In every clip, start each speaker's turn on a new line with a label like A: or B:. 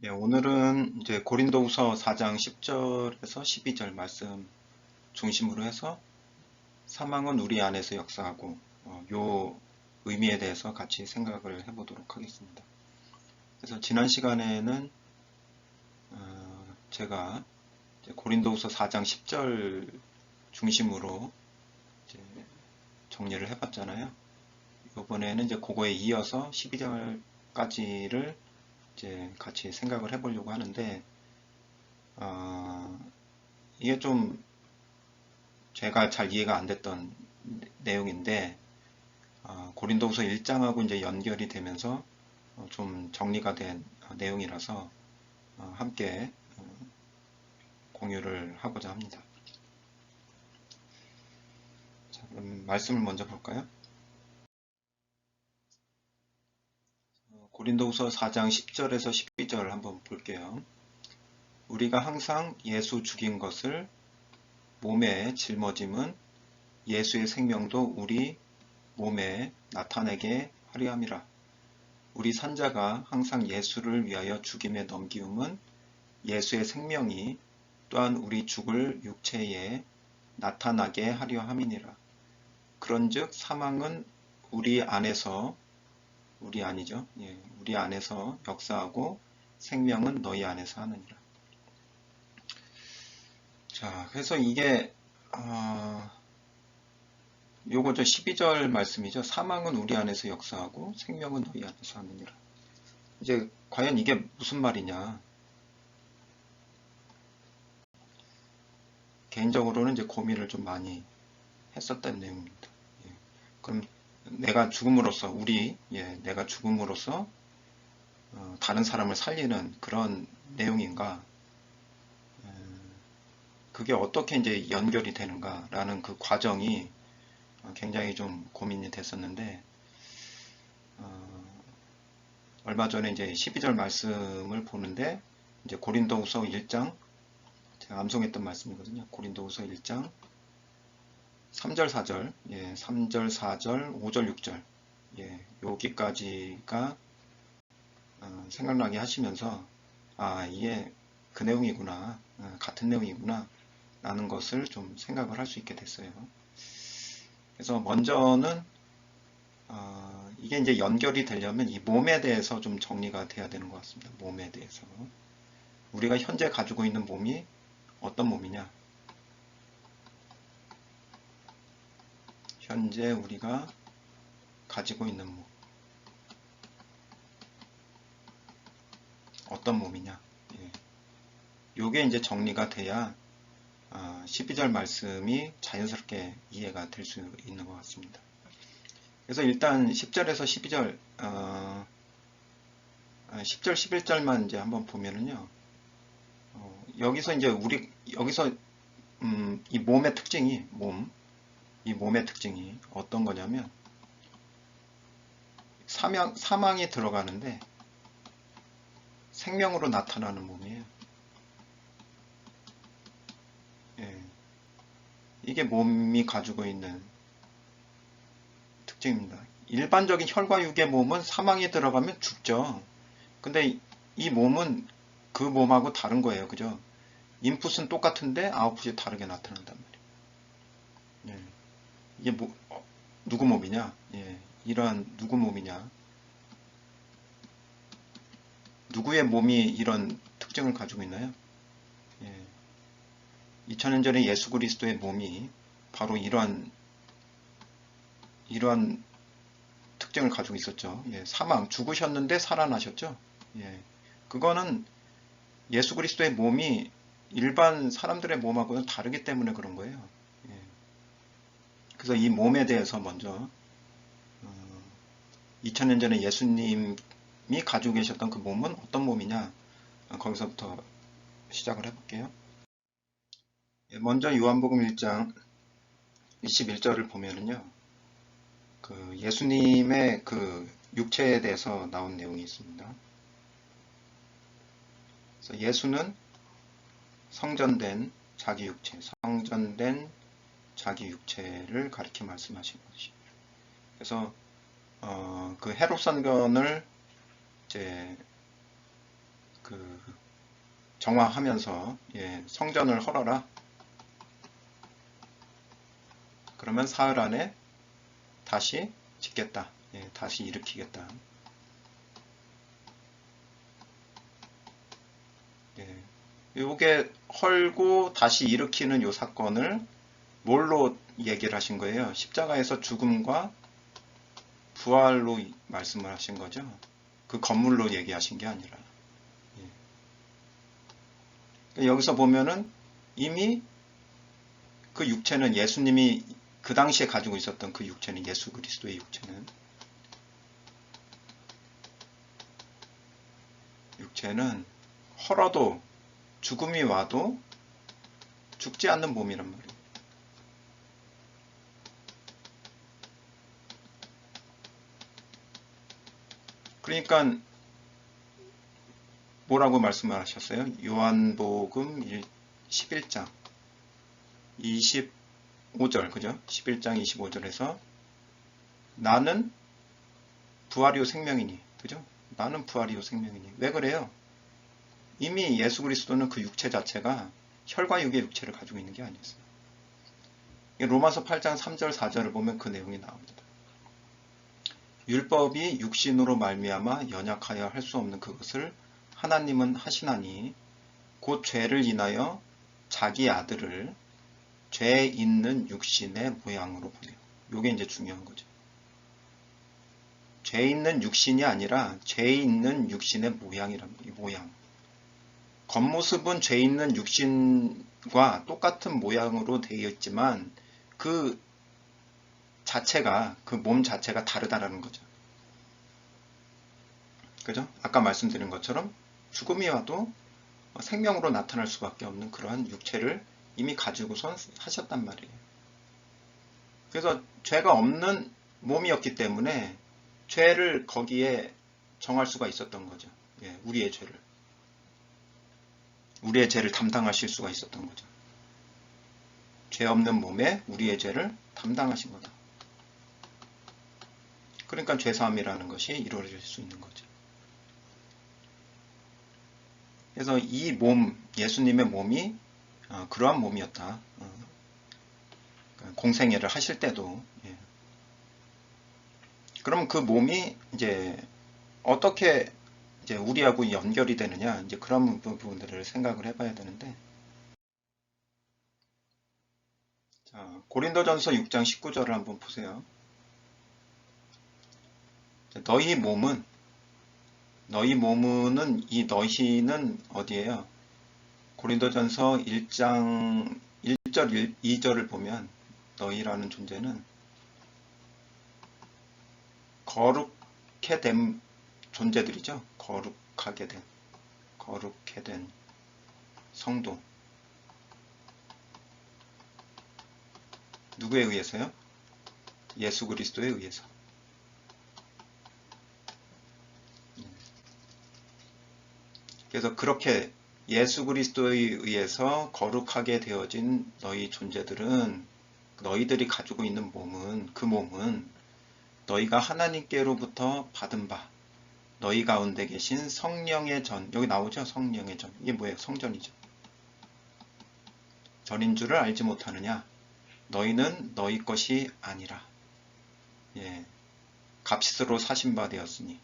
A: 예, 오늘은 이제 고린도후서 4장 10절에서 12절 말씀 중심으로 해서 사망은 우리 안에서 역사하고 요 의미에 대해서 같이 생각을 해보도록 하겠습니다. 그래서 지난 시간에는 제가 이제 고린도후서 4장 10절 중심으로 이제 정리를 해봤잖아요. 이번에는 이제 그거에 이어서 12절까지를 이제 같이 생각을 해보려고 하는데 이게 좀 제가 잘 이해가 안 됐던 내용인데 고린도후서 1장하고 이제 연결이 되면서 좀 정리가 된 내용이라서 함께 공유를 하고자 합니다. 자, 그럼 말씀을 먼저 볼까요? 고린도후서 4장 10절에서 12절 한번 볼게요. 우리가 항상 예수 죽인 것을 몸에 짊어짐은 예수의 생명도 우리 몸에 나타내게 하려 함이라. 우리 산자가 항상 예수를 위하여 죽임에 넘기움은 예수의 생명이 또한 우리 죽을 육체에 나타나게 하려 함이니라. 그런즉 사망은 우리 안에서 우리 아니죠. 예, 우리 안에서 역사하고 생명은 너희 안에서 하느니라. 자, 그래서 이게 요거 저 12절 말씀이죠. 사망은 우리 안에서 역사하고 생명은 너희 안에서 하느니라. 이제 과연 이게 무슨 말이냐? 개인적으로는 이제 고민을 좀 많이 했었던 내용입니다. 예. 그럼 내가 죽음으로써 내가 죽음으로써 다른 사람을 살리는 그런 내용인가? 그게 어떻게 이제 연결이 되는가라는 그 과정이 굉장히 좀 고민이 됐었는데 얼마 전에 이제 12절 말씀을 보는데 이제 고린도후서 1장 제가 암송했던 말씀이거든요. 고린도후서 1장 3절 4절, 3절 4절, 5절 6절, 여기까지가 생각나게 하시면서 이게 그 내용이구나, 같은 내용이구나 라는 것을 좀 생각을 할 수 있게 됐어요. 그래서 먼저는 이게 이제 연결이 되려면 이 몸에 대해서 좀 정리가 돼야 되는 것 같습니다. 몸에 대해서 우리가 현재 가지고 있는 몸이 어떤 몸이냐? 현재 우리가 가지고 있는 몸 어떤 몸이냐? 요게 이제 정리가 돼야 12절 말씀이 자연스럽게 이해가 될 수 있는 것 같습니다. 그래서 일단 10절에서 12절, 10절, 11절만 이제 한번 보면은요, 여기서 이제 여기서, 이 몸의 특징이, 이 몸의 특징이 어떤 거냐면, 사망이 들어가는데, 생명으로 나타나는 몸이에요. 예, 이게 몸이 가지고 있는 특징입니다. 일반적인 혈과 육의 몸은 사망이 들어가면 죽죠. 근데 이 몸은 그 몸하고 다른 거예요. 그죠? 인풋은 똑같은데 아웃풋이 다르게 나타난단 말이에요. 예. 이게 누구 몸이냐? 이러한 누구 몸이냐? 누구의 몸이 이런 특징을 가지고 있나요? 2000년 전에 예수 그리스도의 몸이 바로 이러한 특징을 가지고 있었죠. 사망, 죽으셨는데 살아나셨죠. 그거는 예수 그리스도의 몸이 일반 사람들의 몸하고는 다르기 때문에 그런 거예요. 그래서 이 몸에 대해서 먼저 2000년 전에 예수님이 가지고 계셨던 그 몸은 어떤 몸이냐 거기서부터 시작을 해볼게요. 먼저 요한복음 1장 21절을 보면은요, 그 예수님의 그 육체에 대해서 나온 내용이 있습니다. 그래서 예수는 성전된 자기 육체를 가리켜 말씀하신 것입니다. 그래서 그 헤롯 선건을 이제 그 정화하면서 성전을 헐어라. 그러면 사흘 안에 다시 짓겠다. 다시 일으키겠다. 요게 헐고 다시 일으키는 요 사건을 뭘로 얘기를 하신 거예요? 십자가에서 죽음과 부활로 말씀을 하신 거죠. 그 건물로 얘기하신 게 아니라. 여기서 보면은 이미 그 육체는 예수님이 그 당시에 가지고 있었던 그 육체는, 예수 그리스도의 육체는 헐어도 죽음이 와도 죽지 않는 몸이란 말이에요. 그러니까 뭐라고 말씀을 하셨어요? 요한복음 11장 25절, 그죠? 11장 25절에서 나는 부활이요 생명이니, 그죠? 나는 부활이요 생명이니. 왜 그래요? 이미 예수 그리스도는 그 육체 자체가 혈과 육의 육체를 가지고 있는 게 아니었어요. 로마서 8장 3절 4절을 보면 그 내용이 나옵니다. 율법이 육신으로 말미암아 연약하여 할 수 없는 그것을 하나님은 하시나니 곧 죄를 인하여 자기 아들을 죄 있는 육신의 모양으로 보내요. 요게 이제 중요한 거죠. 죄 있는 육신이 아니라 죄 있는 육신의 모양이란 말이에요. 모양. 겉모습은 죄 있는 육신과 똑같은 모양으로 되어 있지만 그 자체가, 그 몸 자체가 다르다라는 거죠. 그죠? 아까 말씀드린 것처럼 죽음이 와도 생명으로 나타날 수밖에 없는 그러한 육체를 이미 가지고선 하셨단 말이에요. 그래서 죄가 없는 몸이었기 때문에 죄를 거기에 정할 수가 있었던 거죠. 우리의 죄를 담당하실 수가 있었던 거죠. 죄 없는 몸에 우리의 죄를 담당하신 거다. 그러니까 죄사함이라는 것이 이루어질 수 있는 거죠. 그래서 이 몸, 예수님의 몸이 그러한 몸이었다. 공생애를 하실 때도. 그럼 그 몸이 이제 어떻게 이제 우리하고 연결이 되느냐, 이제 그런 부분들을 생각을 해봐야 되는데, 자, 고린도전서 6장 19절을 한번 보세요. 너희 몸은 이 너희는 어디예요? 고린도전서 1장 1절 2절을 보면 너희라는 존재는 거룩해 된 존재들이죠. 거룩해 된 성도. 누구에 의해서요? 예수 그리스도에 의해서. 그래서 그렇게 예수 그리스도에 의해서 거룩하게 되어진 너희 존재들은, 너희들이 가지고 있는 몸은, 그 몸은 너희가 하나님께로부터 받은 바, 너희 가운데 계신 성령의 전, 여기 나오죠? 성령의 전. 이게 뭐예요? 성전이죠. 전인 줄을 알지 못하느냐? 너희는 너희 것이 아니라 값으로 사신 바 되었으니.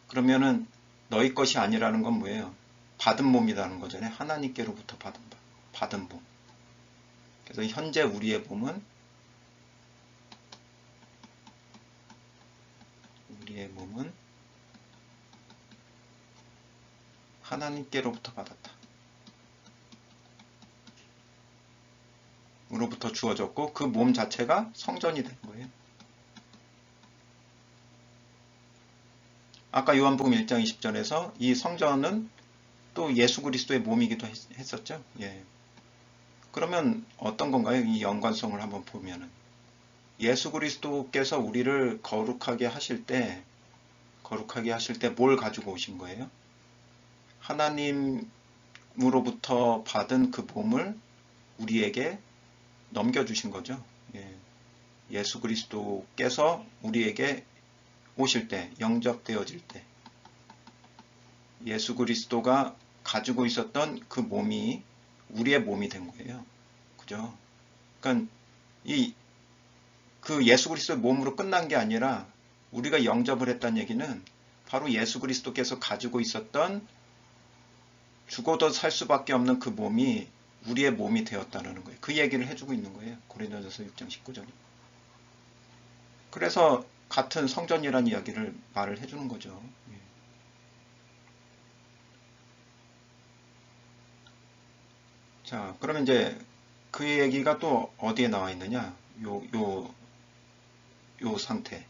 A: 그러면은 너희 것이 아니라는 건 뭐예요? 받은 몸이라는 거잖아요. 하나님께로부터 받은 몸. 그래서 현재 우리의 몸은 하나님께로부터 받았다. 으로부터 주어졌고 그 몸 자체가 성전이 된 거예요. 아까 요한복음 1장 20절에서 이 성전은 또 예수 그리스도의 몸이기도 했었죠. 그러면 어떤 건가요? 이 연관성을 한번 보면은 예수 그리스도께서 우리를 거룩하게 하실 때 뭘 가지고 오신 거예요? 하나님으로부터 받은 그 몸을 우리에게 넘겨주신 거죠. 예수 그리스도께서 우리에게 오실 때, 영접되어질 때, 예수 그리스도가 가지고 있었던 그 몸이 우리의 몸이 된 거예요. 그죠? 그러니까 그 예수 그리스도의 몸으로 끝난 게 아니라 우리가 영접을 했다는 얘기는 바로 예수 그리스도께서 가지고 있었던 죽어도 살 수밖에 없는 그 몸이 우리의 몸이 되었다는 거예요. 그 얘기를 해주고 있는 거예요. 고린도전서 6장 19절에. 그래서 같은 성전이라는 이야기를 말을 해주는 거죠. 자, 그러면 이제 그 얘기가 또 어디에 나와 있느냐? 요 상태.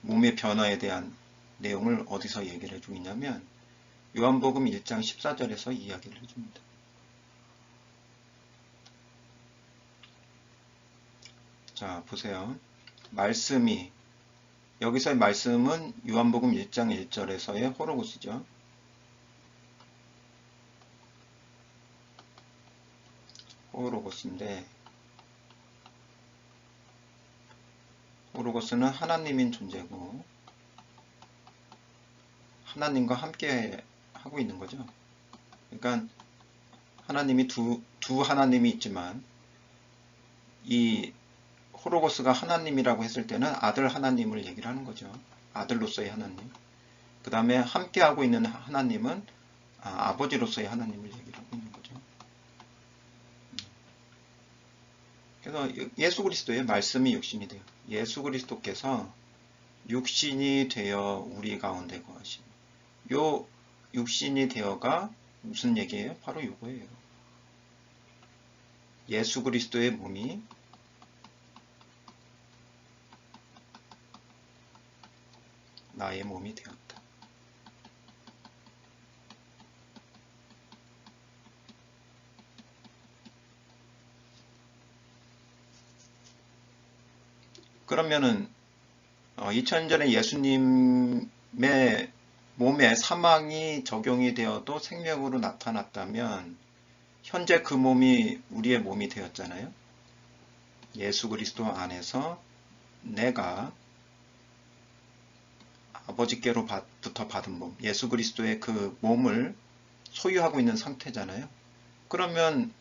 A: 몸의 변화에 대한 내용을 어디서 얘기를 해주고 있냐면 요한복음 1장 14절에서 이야기를 해줍니다. 자, 보세요. 말씀이, 여기서의 말씀은 요한복음 1장 1절에서의 호로고스죠. 호로고스인데, 호로고스는 하나님인 존재고, 하나님과 함께 하고 있는 거죠. 그러니까 하나님이 두 하나님이 있지만, 이 호로고스가 하나님이라고 했을 때는 아들 하나님을 얘기를 하는 거죠. 아들로서의 하나님. 그 다음에 함께하고 있는 하나님은 아버지로서의 하나님을 얘기를 하고 있는 거죠. 그래서 예수 그리스도의 말씀이 육신이 돼요. 예수 그리스도께서 육신이 되어 우리 가운데 거하시니. 요 육신이 되어가 무슨 얘기예요? 바로 요거예요. 예수 그리스도의 몸이 나의 몸이 되었다. 그러면은 2000년에 예수님의 몸에 사망이 적용이 되어도 생명으로 나타났다면 현재 그 몸이 우리의 몸이 되었잖아요. 예수 그리스도 안에서 내가 아버지께로부터 받은 몸, 예수 그리스도의 그 몸을 소유하고 있는 상태잖아요. 그러면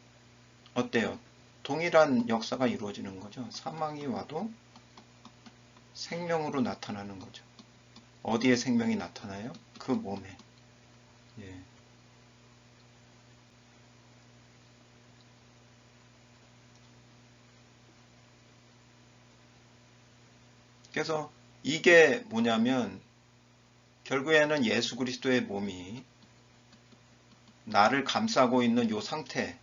A: 어때요? 동일한 역사가 이루어지는 거죠. 사망이 와도 생명으로 나타나는 거죠. 어디에 생명이 나타나요? 그 몸에. 예. 그래서 이게 뭐냐면 결국에는 예수 그리스도의 몸이 나를 감싸고 있는 요 상태,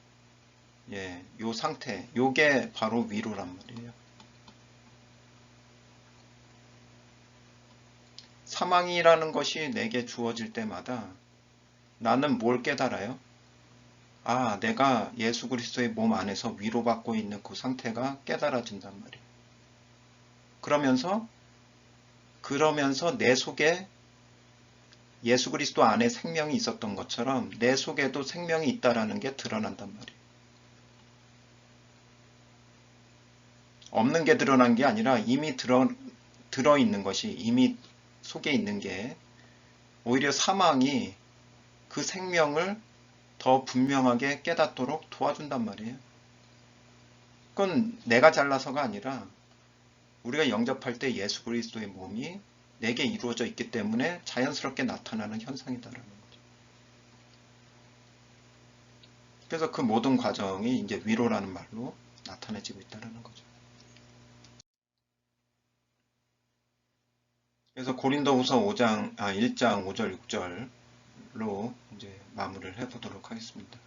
A: 요 상태, 요게 바로 위로란 말이에요. 사망이라는 것이 내게 주어질 때마다 나는 뭘 깨달아요? 내가 예수 그리스도의 몸 안에서 위로받고 있는 그 상태가 깨달아진단 말이에요. 그러면서 내 속에 예수 그리스도 안에 생명이 있었던 것처럼 내 속에도 생명이 있다라는 게 드러난단 말이에요. 없는 게 드러난 게 아니라 이미 들어있는 것이 이미 속에 있는 게 오히려 사망이 그 생명을 더 분명하게 깨닫도록 도와준단 말이에요. 그건 내가 잘나서가 아니라 우리가 영접할 때 예수 그리스도의 몸이 내게 이루어져 있기 때문에 자연스럽게 나타나는 현상이다라는 거죠. 그래서 그 모든 과정이 이제 위로라는 말로 나타내지고 있다는 거죠. 그래서 고린도후서 1장 5절 6절로 이제 마무리를 해보도록 하겠습니다.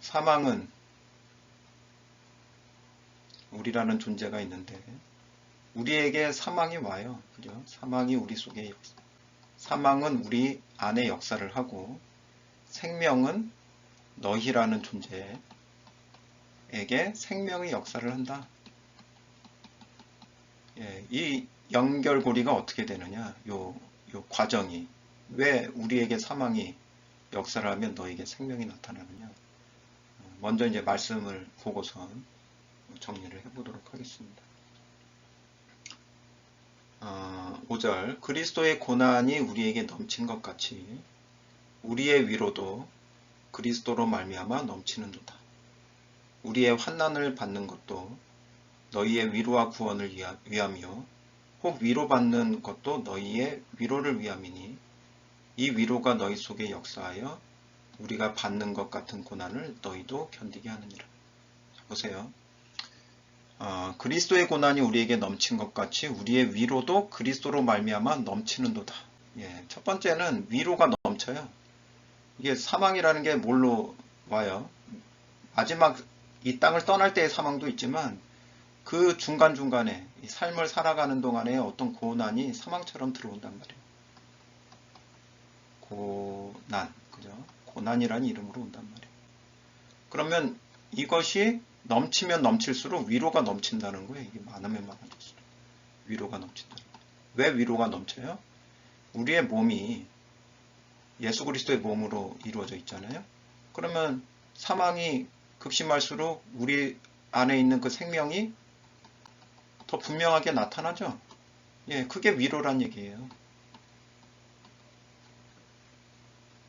A: 사망은 우리라는 존재가 있는데 우리에게 사망이 와요. 그죠? 사망이 우리 속에 사망은 우리 안에 역사를 하고 생명은 너희라는 존재에게 생명의 역사를 한다. 이 연결고리가 어떻게 되느냐? 요 과정이 왜 우리에게 사망이 역사를 하면 너에게 생명이 나타나느냐? 먼저 이제 말씀을 보고서 정리를 해보도록 하겠습니다. 5절 그리스도의 고난이 우리에게 넘친 것 같이 우리의 위로도 그리스도로 말미암아 넘치는도다. 우리의 환난을 받는 것도 너희의 위로와 구원을 위하며 혹 위로받는 것도 너희의 위로를 위함이니 이 위로가 너희 속에 역사하여 우리가 받는 것 같은 고난을 너희도 견디게 하느니라. 보세요. 그리스도의 고난이 우리에게 넘친 것 같이 우리의 위로도 그리스도로 말미암아 넘치는도다. 예, 첫 번째는 위로가 넘쳐요. 이게 사망이라는 게 뭘로 와요? 마지막 이 땅을 떠날 때의 사망도 있지만 그 중간중간에 이 삶을 살아가는 동안에 어떤 고난이 사망처럼 들어온단 말이에요. 고난, 그죠? 고난이라는 이름으로 온단 말이에요. 그러면 이것이 넘치면 넘칠수록 위로가 넘친다는 거예요. 이게 많으면 많아질수록 위로가 넘친다는 거예요. 왜 위로가 넘쳐요? 우리의 몸이 예수 그리스도의 몸으로 이루어져 있잖아요. 그러면 사망이 극심할수록 우리 안에 있는 그 생명이 더 분명하게 나타나죠. 예, 그게 위로란 얘기예요.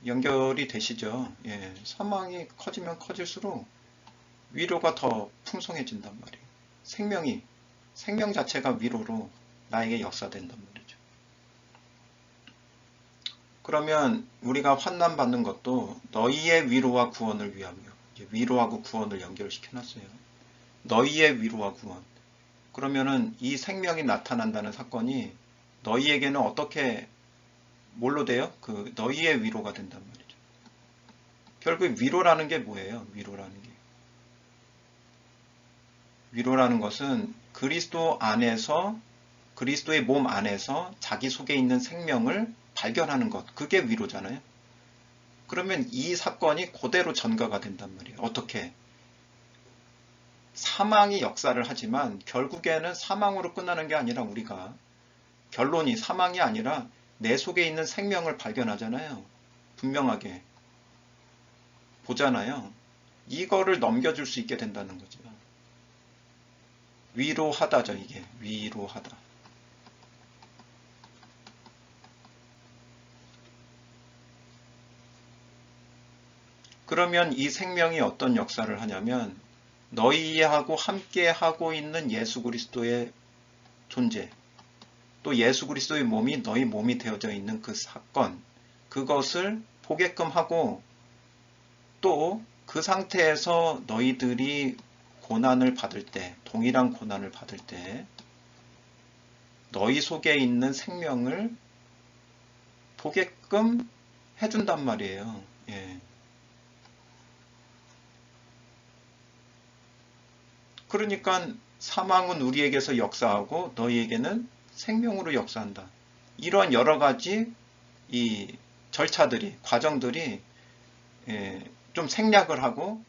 A: 연결이 되시죠? 예, 사망이 커지면 커질수록 위로가 더 풍성해진단 말이에요. 생명 자체가 위로로 나에게 역사된단 말이죠. 그러면 우리가 환난 받는 것도 너희의 위로와 구원을 위하며, 위로하고 구원을 연결시켜놨어요. 너희의 위로와 구원. 그러면은 이 생명이 나타난다는 사건이 너희에게는 어떻게 뭘로 돼요? 그 너희의 위로가 된단 말이죠. 결국 위로라는 게 뭐예요? 위로라는 것은 그리스도 안에서 그리스도의 몸 안에서 자기 속에 있는 생명을 발견하는 것. 그게 위로잖아요. 그러면 이 사건이 그대로 전가가 된단 말이에요. 어떻게? 사망이 역사를 하지만 결국에는 사망으로 끝나는 게 아니라 우리가 결론이 사망이 아니라 내 속에 있는 생명을 발견하잖아요. 분명하게 보잖아요. 이거를 넘겨줄 수 있게 된다는 거죠. 위로하다죠. 이게 위로하다. 그러면 이 생명이 어떤 역사를 하냐면 너희하고 함께 하고 있는 예수 그리스도의 존재, 또 예수 그리스도의 몸이 너희 몸이 되어져 있는 그 사건, 그것을 보게끔 하고 또 그 상태에서 너희들이 고난을 받을 때, 동일한 고난을 받을 때 너희 속에 있는 생명을 보게끔 해준단 말이에요. 예. 그러니까 사망은 우리에게서 역사하고 너희에게는 생명으로 역사한다. 이러한 여러 가지 이 절차들이, 과정들이 좀 생략을 하고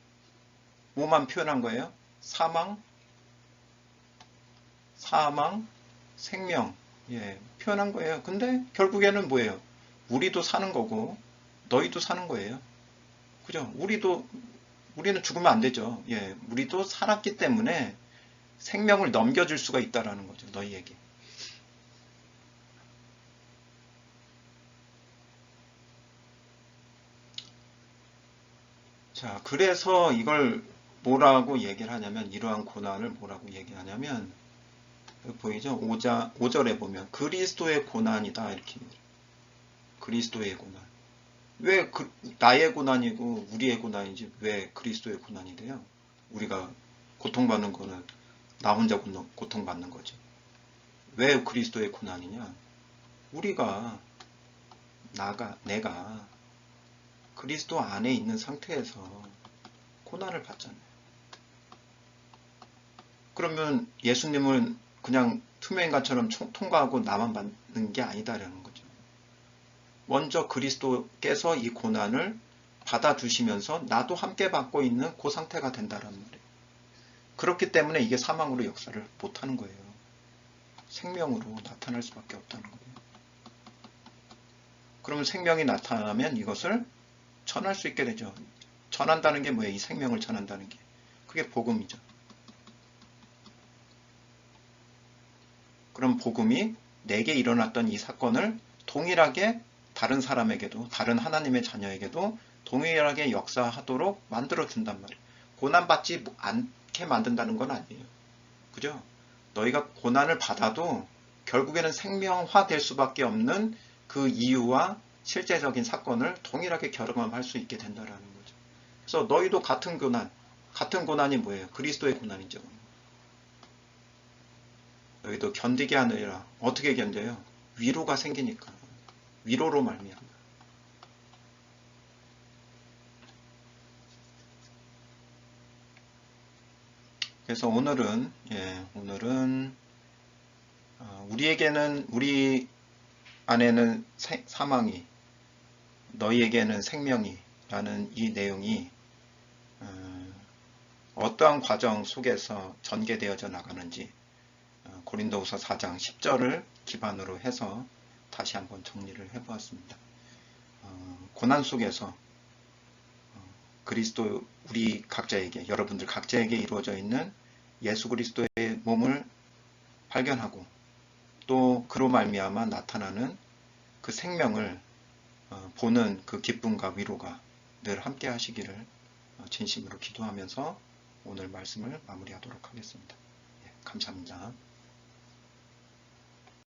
A: 뭐만 표현한 거예요? 사망, 생명, 표현한 거예요. 근데 결국에는 뭐예요? 우리도 사는 거고 너희도 사는 거예요. 그죠? 우리는 죽으면 안 되죠. 우리도 살았기 때문에 생명을 넘겨줄 수가 있다라는 거죠. 너희에게. 자, 그래서 이걸 뭐라고 얘기를 하냐면, 이러한 고난을 뭐라고 얘기하냐면, 보이죠? 5절에 보면 그리스도의 고난이다 이렇게. 그리스도의 고난. 왜 나의 고난이고 우리의 고난이지 왜 그리스도의 고난이 돼요? 우리가 고통받는 거는 나 혼자 고통받는 거지. 왜 그리스도의 고난이냐? 내가 그리스도 안에 있는 상태에서 고난을 받잖아요. 그러면 예수님은 그냥 투명인간처럼 통과하고 나만 받는 게 아니다라는 거죠. 먼저 그리스도께서 이 고난을 받아주시면서 나도 함께 받고 있는 그 상태가 된다라는 말이에요. 그렇기 때문에 이게 사망으로 역사를 못하는 거예요. 생명으로 나타날 수밖에 없다는 거예요. 그러면 생명이 나타나면 이것을 전할 수 있게 되죠. 전한다는 게 뭐예요? 이 생명을 전한다는 게. 그게 복음이죠. 그럼 복음이 내게 일어났던 이 사건을 동일하게 다른 사람에게도, 다른 하나님의 자녀에게도 동일하게 역사하도록 만들어 준단 말이에요. 고난받지 않게 만든다는 건 아니에요. 그죠? 너희가 고난을 받아도 결국에는 생명화 될 수밖에 없는 그 이유와 실제적인 사건을 동일하게 경험할 수 있게 된다는 거죠. 그래서 너희도 같은 고난이 뭐예요? 그리스도의 고난이죠. 너희도 견디게 하느라. 어떻게 견뎌요? 위로가 생기니까. 위로로 말미암아. 그래서 오늘은 우리 안에는 사망이, 너희에게는 생명이 라는 이 내용이 어떠한 과정 속에서 전개되어져 나가는지 고린도후서 4장 10절을 기반으로 해서 다시 한번 정리를 해보았습니다. 고난 속에서 그리스도 우리 각자에게, 여러분들 각자에게 이루어져 있는 예수 그리스도의 몸을 발견하고 또 그로 말미암아 나타나는 그 생명을 보는 그 기쁨과 위로가 늘 함께 하시기를 진심으로 기도하면서 오늘 말씀을 마무리하도록 하겠습니다. 감사합니다.